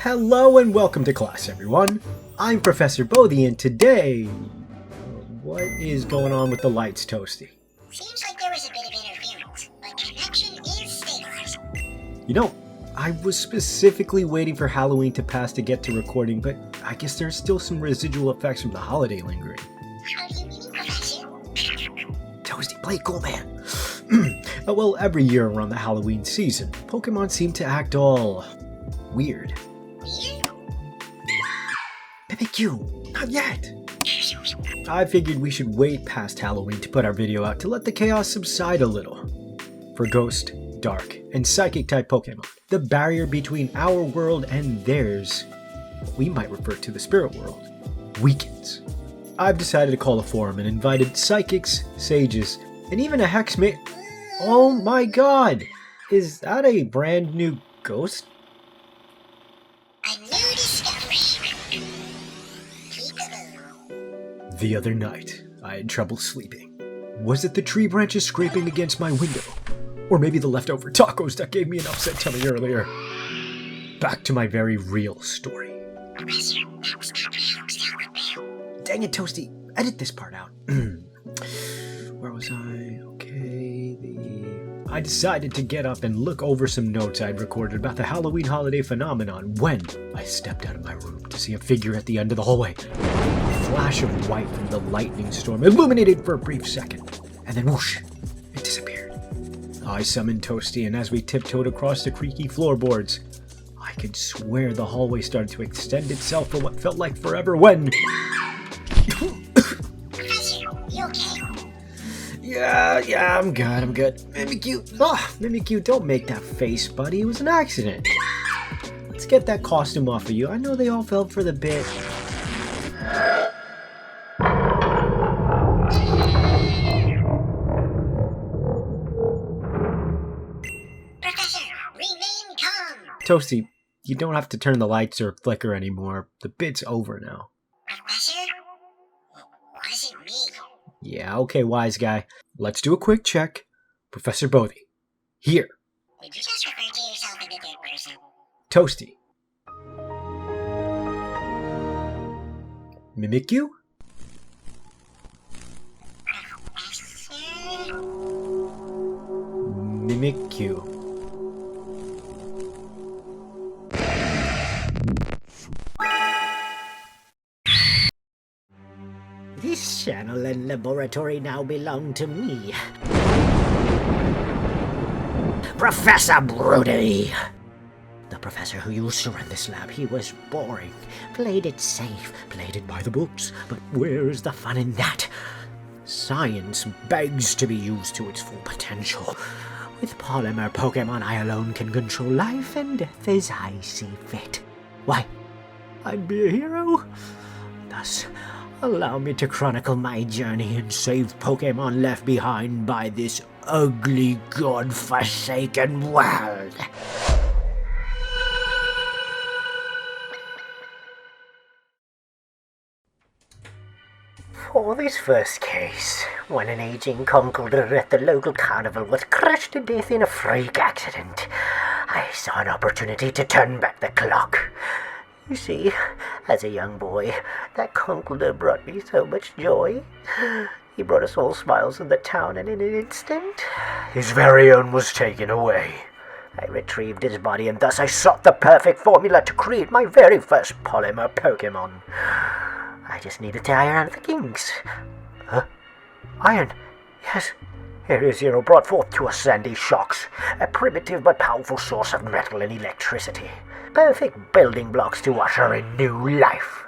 Hello and welcome to class, everyone. I'm Professor Bodhi, and today... What is going on with the lights, Toasty? Seems like there was a bit of interference, but connection is stabilized. You know, I was specifically waiting for Halloween to pass to get to recording, but I guess there's still some residual effects from the holiday lingering. How do you mean, Professor? Toasty, play cool, man. Well, every year around the Halloween season, Pokemon seem to act all... weird. Weird? Myuu, not yet! I figured we should wait past Halloween to put our video out to let the chaos subside a little. For Ghost, Dark, and Psychic-type Pokemon, the barrier between our world and theirs, what we might refer to the spirit world, weakens. I've decided to call a forum and invited psychics, sages, and even a hexmate. Oh my god! Is that a brand new ghost? A new discovery. Peekaboo. The other night, I had trouble sleeping. Was it the tree branches scraping against my window? Or maybe the leftover tacos that gave me an upset tummy earlier? Back to my very real story. Professor, that was not a hoax, Dang it, Toasty, edit this part out. Where was I? Okay, I decided to get up and look over some notes I'd recorded about the Halloween holiday phenomenon when I stepped out of my room to see a figure at the end of the hallway. A flash of white from the lightning storm illuminated for a brief second, and then whoosh, it disappeared. I summoned Toasty, and as we tiptoed across the creaky floorboards, I could swear the hallway started to extend itself for what felt like forever when... Professor, you okay? Yeah, I'm good. Myuu, don't make that face, buddy. It was an accident. Let's get that costume off of you. I know they all fell for the bit. Professor, remain calm. Toasty, you don't have to turn the lights or flicker anymore. The bit's over now. Professor? It wasn't me. Yeah, okay, wise guy. Let's do a quick check. Professor Bodhi. Here. Did you just refer to yourself in the third person? Toasty. Myuu? Professor? Myuu. This channel and laboratory now belong to me. Professor Brody! The professor who used to run this lab, he was boring. Played it safe, played it by the books, but where's the fun in that? Science begs to be used to its full potential. With polymer Pokemon, I alone can control life and death as I see fit. Why, I'd be a hero? Thus, allow me to chronicle my journey and save Pokemon left behind by this ugly, god-forsaken world. For this first case, when an aging conqueror at the local carnival was crushed to death in a freak accident, I saw an opportunity to turn back the clock. You see, as a young boy, that conqueror brought me so much joy. He brought us all smiles in the town, and in an instant, his very own was taken away. I retrieved his body, and thus I sought the perfect formula to create my very first polymer Pokemon. I just needed to iron out the kinks. Iron? Yes. Area Zero brought forth two sandy shocks, a primitive but powerful source of metal and electricity. Perfect building blocks to usher in new life.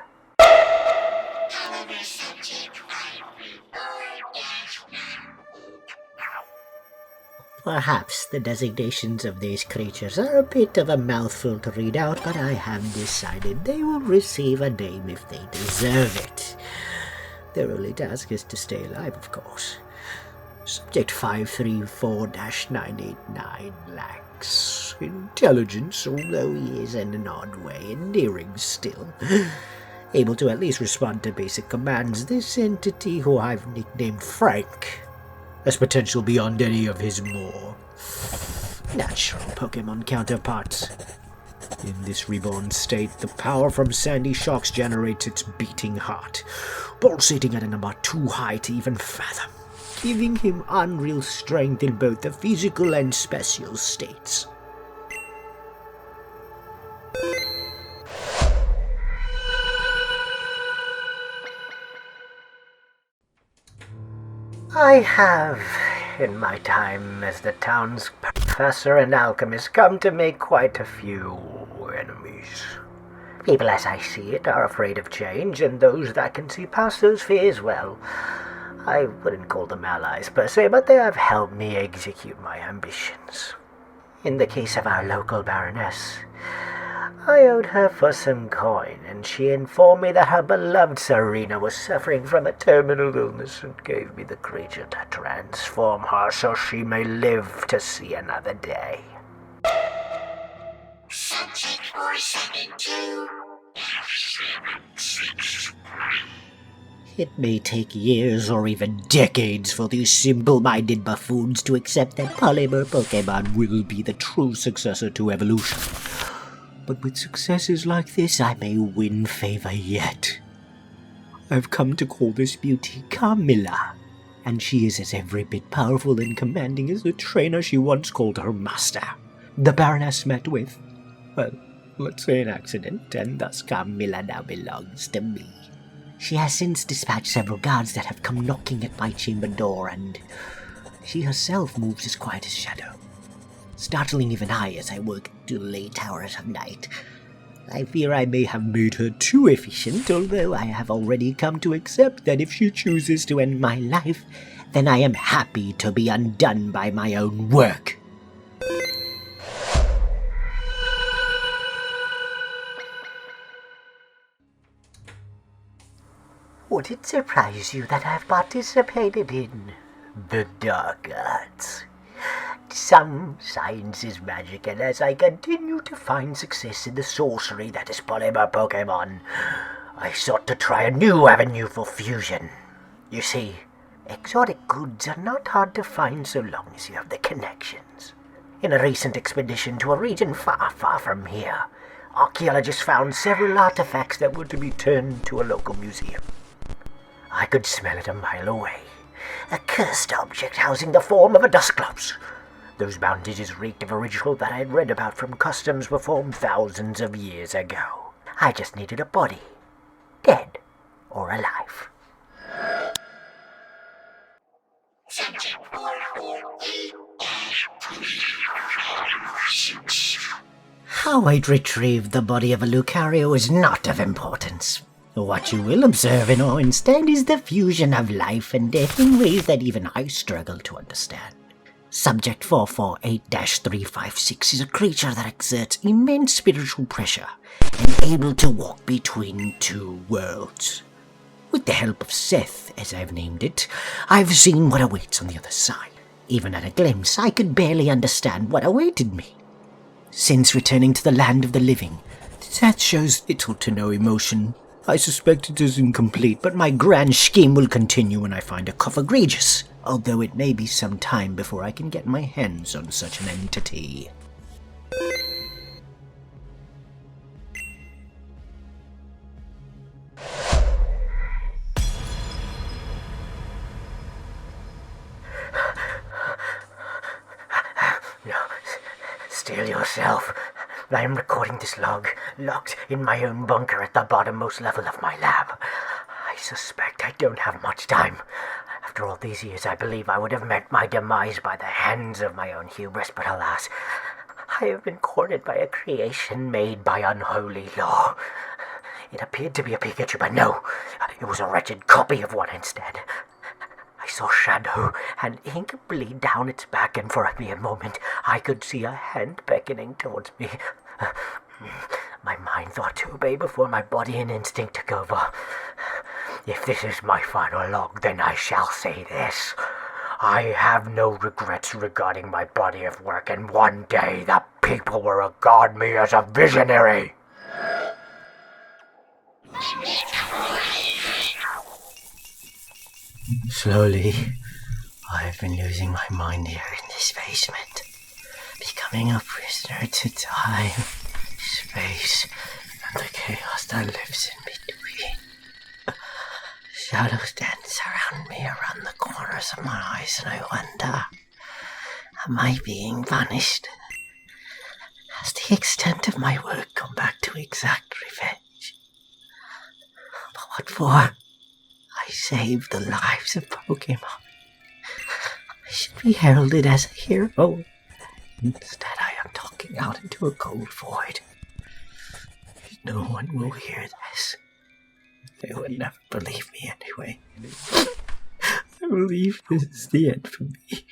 Perhaps the designations of these creatures are a bit of a mouthful to read out, but I have decided they will receive a name if they deserve it. Their only task is to stay alive, of course. Subject 534-989 lacks intelligence, although he is in an odd way endearing still. Able to at least respond to basic commands, this entity, who I've nicknamed Frank, has potential beyond any of his more natural Pokemon counterparts. In this reborn state, the power from Sandy shocks generates its beating heart, pulsating at a number too high to even fathom, giving him unreal strength in both the physical and spatial states. I have, in my time as the town's professor and alchemist, come to make quite a few enemies. People as I see it are afraid of change, and those that can see past those fears, well, I wouldn't call them allies per se, but they have helped me execute my ambitions. In the case of our local baroness, I owed her for some coin, and she informed me that her beloved Serena was suffering from a terminal illness and gave me the creature to transform her so she may live to see another day. Subject 472, 763. It may take years or even decades for these simple-minded buffoons to accept that polymer Pokemon will be the true successor to evolution. But with successes like this, I may win favor yet. I've come to call this beauty Camilla, and she is as every bit powerful and commanding as the trainer she once called her master. The Baroness met with, well, let's say an accident, and thus Camilla now belongs to me. She has since dispatched several guards that have come knocking at my chamber door, and she herself moves as quiet as shadow, startling even I as I work to late hours of night. I fear I may have made her too efficient, although I have already come to accept that if she chooses to end my life, then I am happy to be undone by my own work. Would it surprise you that I've participated in the dark arts? Some science is magic, and as I continue to find success in the sorcery that is polymer Pokemon, I sought to try a new avenue for fusion. You see, exotic goods are not hard to find so long as you have the connections. In a recent expedition to a region far, far from here, archaeologists found several artifacts that were to be turned to a local museum. I could smell it a mile away. A cursed object housing the form of a Dusclops. Those bandages reeked of a ritual that I had read about from customs performed thousands of years ago. I just needed a body, dead or alive. Subject 448-356. How I'd retrieved the body of a Lucario is not of importance. What you will observe in awe instead is the fusion of life and death in ways that even I struggle to understand. Subject 448-356 is a creature that exerts immense spiritual pressure and able to walk between two worlds. With the help of Seth, as I've named it, I've seen what awaits on the other side. Even at a glimpse, I could barely understand what awaited me. Since returning to the land of the living, Seth shows little to no emotion. I suspect it is incomplete, but my grand scheme will continue when I find a Coffer Egregious, although it may be some time before I can get my hands on such an entity. No, still yourself. I am recording this log, locked in my own bunker at the bottommost level of my lab. I suspect I don't have much time. After all these years, I believe I would have met my demise by the hands of my own hubris, but alas, I have been courted by a creation made by unholy law. It appeared to be a Pikachu, but no, it was a wretched copy of one instead. I saw shadow and ink bleed down its back, and for a mere moment I could see a hand beckoning towards me. My mind thought to obey before my body and instinct took over. If this is my final log, then I shall say this. I have no regrets regarding my body of work, and one day the people will regard me as a visionary. Slowly, I've been losing my mind here in this basement, becoming a prisoner to time, face and the chaos that lives in between. Shadows dance around me, around the corners of my eyes, and I wonder, am I being punished? Has the extent of my work come back to exact revenge? But what for? I saved the lives of Pokemon. I should be heralded as a hero. Instead, I am talking out into a cold void. No one will hear this. They would never believe me anyway. I believe this is the end for me.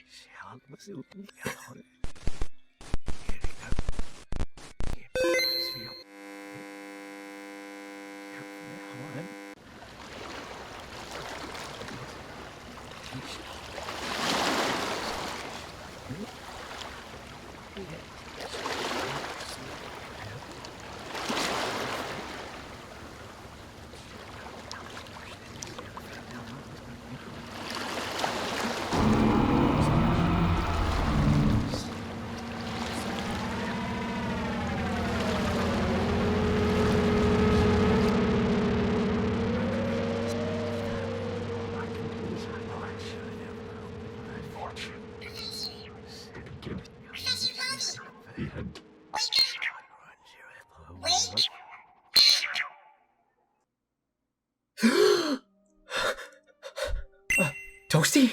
Toasty?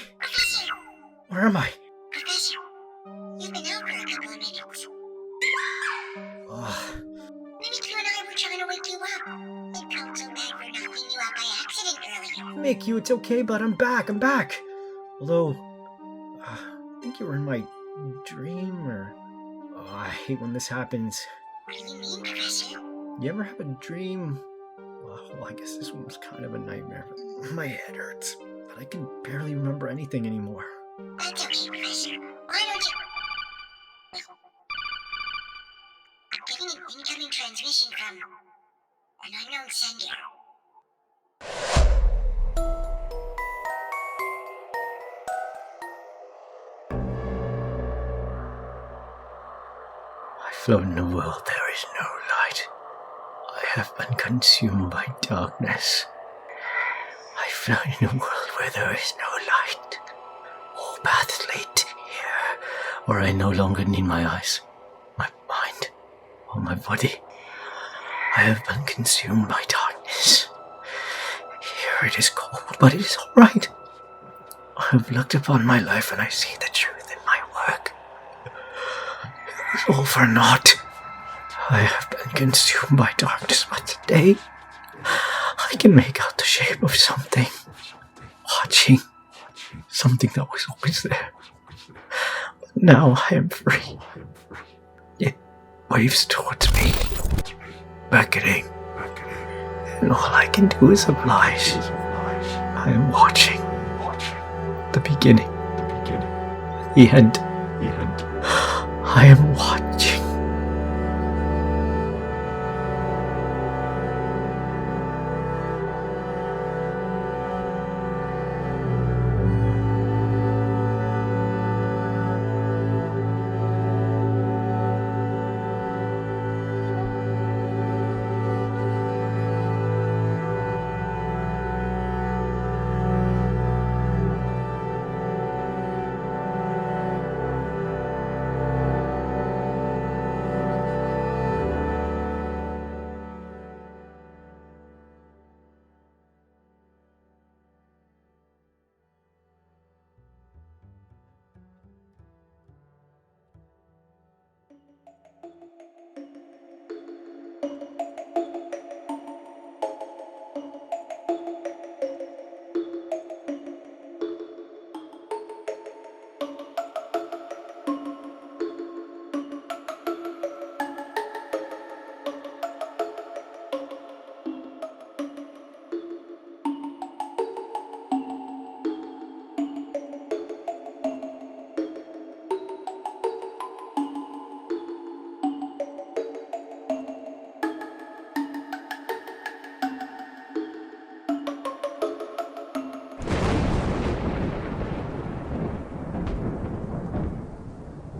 Where am I? Professor, you've been out for a couple of minutes. Mickey and I were trying to wake you up. It felt so bad for knocking you out by accident earlier. Mickey, it's okay, but I'm back. Although, I think you were in my dream, or... Oh, I hate when this happens. What do you mean, Professor? You ever have a dream? Well, I guess this one was kind of a nightmare, but my head hurts. But I can barely remember anything anymore. That's okay, Professor. Why don't you... I'm getting an incoming transmission from an unknown sender. I float in a world there is no light. I have been consumed by darkness. I float in a world where there is no light. All paths lead to here, where I no longer need my eyes, my mind, or my body. I have been consumed by darkness. Here it is cold, but it is all right. I have looked upon my life and I see the truth in my work. It is all for naught. I have been consumed by darkness, but today I can make out the shape of something. Watching. Something that was always there. But now I am free. It waves towards me, beckoning. And all I can do is oblige. I am watching. The beginning. The end. I am watching.